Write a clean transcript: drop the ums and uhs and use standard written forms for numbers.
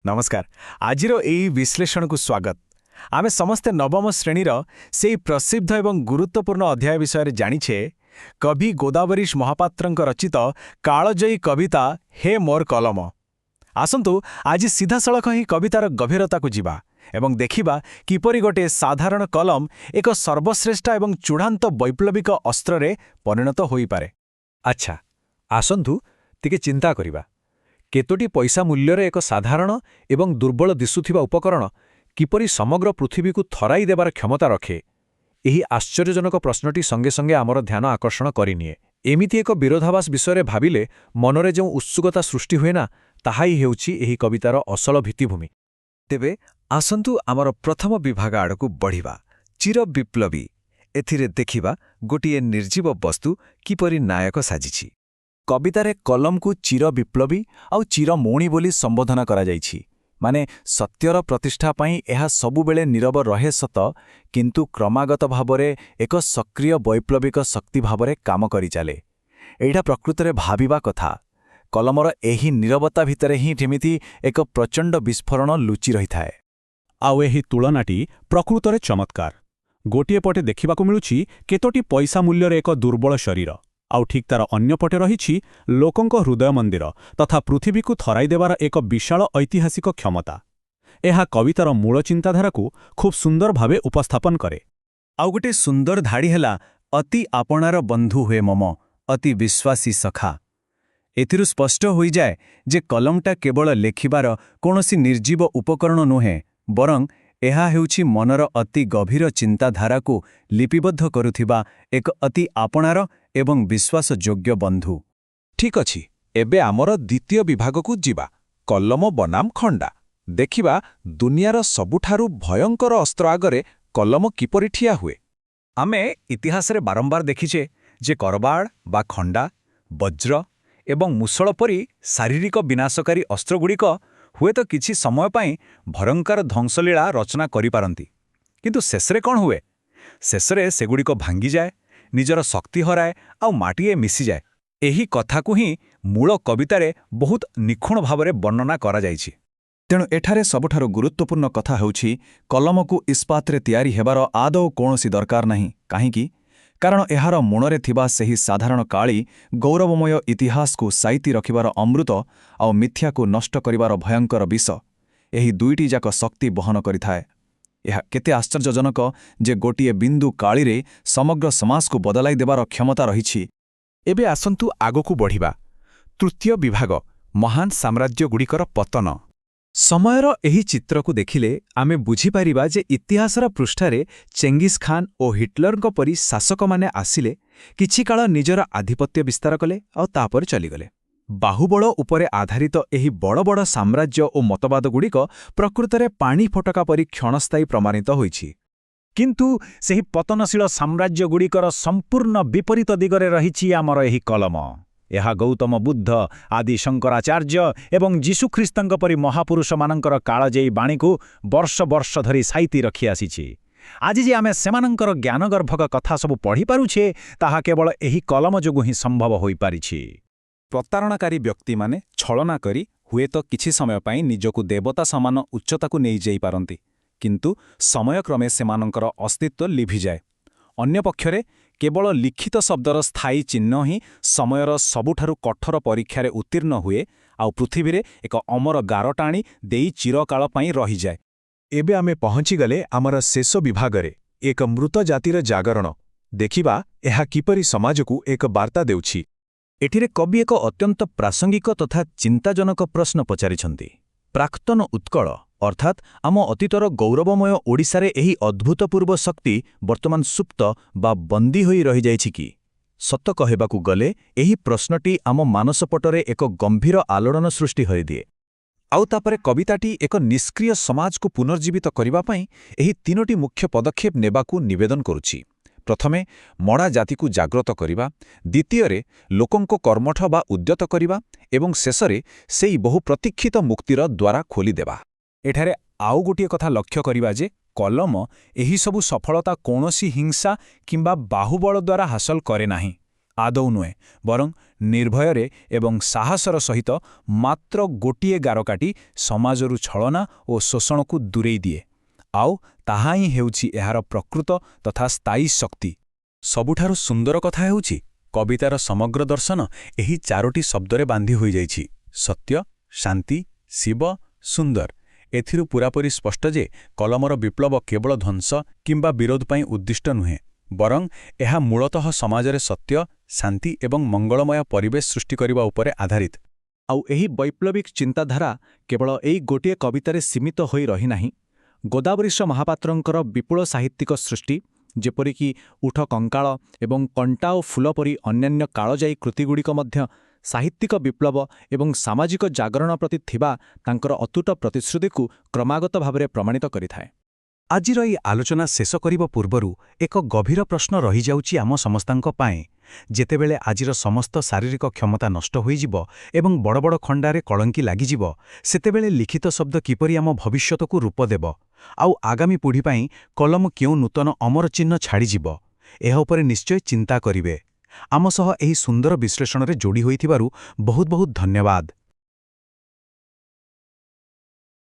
नमस्कार आजिर एई विश्लेषण को स्वागत। आमे समस्ते नवम श्रेणीर से प्रसिद्ध एवं गुरुत्वपूर्ण अध्याय विषय जानिछे। कवि गोदावरीश महापात्रଙ୍କ रचित कालजयी कविता हे मोर कलम। आसंतु आज सीधासळख ही कवितार गभीरता को जिबा एवं देखिबा किपरि गोटे साधारण कलम एक सर्वश्रेष्ठ एवं चूड़ांत वैप्लविक अस्त्र रे परिणत होई पारे। अच्छा आसंतु तिके चिंता करिबा केतोटी पैसा मूल्यर एक साधारण एवं दुर्बल दिशुथिबा उपकरण किपरि समग्र पृथ्वी को थराई देबार क्षमता रखे। एही आश्चर्यजनक प्रश्नटी संगे संगे आमर ध्यान आकर्षण करिनिए। एमिति एक विरोधाभास विषय भाविले मनरे जो उत्सुकता सृष्टि हुए ना ताहाई हेउछि एही कवितार असल भित्तिभूमि। तेबे आसंतु आमर प्रथम विभाग आड़कू बढ़िबा। चिर विप्लवी एथिरे देखिबा गोटिए निर्जीव वस्तु किपरि नायक साजिछि। कवितारे कलम को चिर विप्लवी आउ चिर मौणी बोली संबोधन करा जाइछि। माने सत्यर प्रतिष्ठा पई एहा सबुबेले नीरव रहे सत किंतु क्रमागत भावरे एक सक्रिय वैप्लविक शक्ति भावरे काम करि चाले। एइडा प्रकृतरे भाबिबा कथा। कलमर एही नीरवता भितरे ही जेमिति एक प्रचंड विस्फोरण लुचि रही थाए। आउ एही तुलनाटी प्रकृतरे चमत्कार। गोटिए पटे देखिबाकू मिलुछि केतोटी पैसा मूल्यर एक दुर्बल शरीर आउ ठीक तार अन्य पटे रहिछि लोकंक हृदय मंदिर तथा पृथ्वी को थराई देवार एक विशाल ऐतिहासिक क्षमता। एहा कवितार मूल चिंताधारा को खूब सुंदर भावे उपस्थापन करे। आउ गोटे सुंदर धाड़ी हेला अति आपणार बंधु हुए मम अति विश्वासी सखा। एथिरु स्पष्ट होई जाए जे कलमटा केवल लेखिबार कोनोसी निर्जीव उपकरण नुहे बरं एहा हेउछि मनर अति गभीर चिंताधारा को लिपिबद्ध करुथिबा एक अति आपणार एवं विश्वासयोग्य बंधु। ठीक अछि एबे आमर द्वितीय विभाग को जिबा। कलम बनाम खंडा देखिबा दुनियार सबुठारु भयंकर अस्त्र आगरे कलम किपरि ठिया हुए। आमे इतिहास रे बारंबार देखिछे जे करबाळ बा खंडा वज्र एवं मुसळ परी शारीरिक विनाशकारी अस्त्रगुड़िक हुए तो किछि समय पाई भयंकर ध्वंसलीला रचना करि पारंती किंतु शेषरे कौन हुए शेषरे सेगुड़िक भांगी जाए निजर शक्ति हराए आउ माटिए मिसी जाए। एही कथा को ही मूल कवितारे बहुत निखुण भावरे वर्णना करा जाइछि। तेणु एठारे सबुठारु गुरुत्वपूर्ण कथा हेउछि कलम को इस्पात रे तयारी हेबार आदौ कोनोसी दरकार नहीं। काहींकि कारण एहार मूणरे थिबा सेही साधारण काली गौरवमय इतिहास को साइती रखिबार अमृत आउ मिथ्या को नष्ट करिबार भयंकर विष एही दुईटी जाक शक्ति बहन करिथाए। यह केते आश्चर्यजनक जे गोटिए बिंदु कालीरे समग्र समाज को बदलाई देबार क्षमता रहिछि। एबे आसंतु आगोकू बढ़िबा। तृतीय विभाग महान साम्राज्यगुड़िकर पतन। समयर एही चित्र को देखिले आमे बुझिपारिबा जे इतिहासर पृष्ठारे चेंगिस खान और हिटलरଙ୍କ परी शासक माने आसिले किछि काल निजर आधिपत्य विस्तार कले और तापर चलीगले। बाहुबल उपरे आधारित एही बड़ बड़ साम्राज्य और मतवादगुड़िक प्रकृतरे पानी फटका परी क्षणस्थायी प्रमाणित होइछि। किंतु सेही पतनशील साम्राज्यगुड़िकर संपूर्ण विपरीत दिगरे रहिछि आमर एही कलम। यह गौतम बुद्ध आदि शंकराचार्य एवं जीशुख्रीस्तଙ୍କ परी महापुरुष मानकर कालजयी बाणी को वर्ष वर्ष धरी साइती रखी आसीछि। आज जे आमे सेमानंकर ज्ञानगर्भक कथा सब पढ़ी पारुछे ताहा केवल एही कलम जोगु ही संभव होई पारिछि। प्रतारणाकारी व्यक्ति माने छलना करी हुए तो किछि समय पाई निजको देवता समान उच्चता को नहीं जाई पारंती किंतु समय क्रमे सेमानंकर अस्तित्व लिभि जाए। अन्य पक्षरे केवल लिखित शब्दर स्थायी चिन्ह ही समयर सबुठारु कठोर परीक्षार उत्तीर्ण हुए आउ पृथ्वी रे एक अमर गार टाणी देई चिरकाल पाई रही जाए। एबे आमे पहुंची गले आमर शेष विभागरे एक मृत जातिर जागरण। देखिबा एहा किपरि समाज को एक वार्ता देउछि। एठिरे कवि एक अत्यंत प्रासंगिक तथा चिंताजनक प्रश्न पचारिछन्ति। प्राक्तन उत्कल अर्थात आम अतीतर गौरवमय ओडिशारे एही अद्भुतपूर्व शक्ति वर्तमान सुप्त बा बंदी होई रही जाइछि कि? सत कहेबाकू गले एही प्रश्नटी आम मानसपटरे एक गंभीर आलोड़न सृष्टि होई दिए। आउ तापरे कविताटी एक निष्क्रिय समाज को पुनर्जीवित करिबा पई एही तीनोटी मुख्य पदक्षेप नेबाकू निवेदन करुछि। प्रथमे मड़ा जाति को जाग्रत करिबा, द्वितीय लोकंको कर्मठ बा उद्यत करिबा एवं शेषरे सेई बहु प्रतीक्षित मुक्तिर द्वारा खोली देबा। एठारे आउ गोटिए कथा लक्ष्य करिबा जे कलम एही सबु सफलता कोनोसी हिंसा किंबा बाहुबल द्वारा हासिल करे नाही। ଆଦୌ ନୁହେଁ, ବରଂ ନିର୍ଭୟରେ ଏବଂ ସାହସର ସହିତ ମାତ୍ର ଗୋଟିଏ ଗାର କାଟି ସମାଜରୁ ଛଳନା ଓ ଶୋଷଣକୁ ଦୂରେଇ ଦିଏ। ଆଉ ତାହା ହିଁ ହେଉଛି ଏହାର ପ୍ରକୃତ ତଥା ସ୍ଥାୟୀ ଶକ୍ତି। ସବୁଠାରୁ ସୁନ୍ଦର କଥା ହେଉଛି କବିତାର ସମଗ୍ର ଦର୍ଶନ ଏହି 4ଟି ଶବ୍ଦରେ ବାନ୍ଧି ହୋଇଯାଇଛି ସତ୍ୟ, ଶାନ୍ତି, ଶିବ, ସୁନ୍ଦର। ଏଥିରୁ ପୂରାପୂରି ସ୍ପଷ୍ଟ ଯେ କଲମର ବିପ୍ଳବ କେବଳ ଧ୍ୱଂସ କିମ୍ବା ବିରୋଧ ପାଇଁ ଉଦ୍ଦିଷ୍ଟ ନୁହେଁ, ବରଂ ଏହା ମୂଳତଃ ସମାଜରେ ସତ୍ୟ, ଶାନ୍ତି ଏବଂ ମଙ୍ଗଳମୟ ପରିବେଶ ସୃଷ୍ଟି କରିବା ଉପରେ ଆଧାରିତ। ଆଉ ଏହି ବୈପ୍ଳବିକ ଚିନ୍ତାଧାରା କେବଳ ଏଇ ଗୋଟିଏ କବିତାରେ ସୀମିତ ହୋଇ ରହିନାହିଁ। ଗୋଦାବରୀଶ ମହାପାତ୍ରଙ୍କର ବିପୁଳ ସାହିତ୍ୟିକ ସୃଷ୍ଟି, ଯେପରିକି ଉଠ କଙ୍କାଳ ଏବଂ କଣ୍ଟା ଓ ଫୁଲ ପରି ଅନ୍ୟାନ୍ୟ କାଳଜାୟୀ କୃତିଗୁଡ଼ିକ ମଧ୍ୟ ସାହିତ୍ୟିକ ବିପ୍ଳବ ଏବଂ ସାମାଜିକ ଜାଗରଣ ପ୍ରତି ଥିବା ତାଙ୍କର ଅତୁଟ ପ୍ରତିଶ୍ରୁତିକୁ କ୍ରମାଗତ ଭାବରେ ପ୍ରମାଣିତ କରିଥାଏ। ଆଜିର ଏହି ଆଲୋଚନା ଶେଷ କରିବା ପୂର୍ବରୁ ଏକ ଗଭୀର ପ୍ରଶ୍ନ ରହିଯାଉଛି ଆମ ସମସ୍ତଙ୍କ ପାଇଁ। ଯେତେବେଳେ ଆଜିର ସମସ୍ତ ଶାରୀରିକ କ୍ଷମତା ନଷ୍ଟ ହୋଇଯିବ ଏବଂ ବଡ଼ ବଡ଼ ଖଣ୍ଡାରେ କଳଙ୍କି ଲାଗିଯିବ, ସେତେବେଳେ ଲିଖିତ ଶବ୍ଦ କିପରି ଆମ ଭବିଷ୍ୟତକୁ ରୂପ ଦେବ? ଆଉ ଆଗାମୀ ପିଢ଼ି ପାଇଁ କଲମ କେଉଁ ନୂତନ ଅମର ଚିହ୍ନ ଛାଡ଼ିଯିବ? ଏହା ଉପରେ ନିଶ୍ଚୟ ଚିନ୍ତା କରିବେ। ଆମ ସହ ଏହି ସୁନ୍ଦର ବିଶ୍ଳେଷଣରେ ଯୋଡ଼ି ହୋଇଥିବାରୁ ବହୁତ ବହୁତ ଧନ୍ୟବାଦ।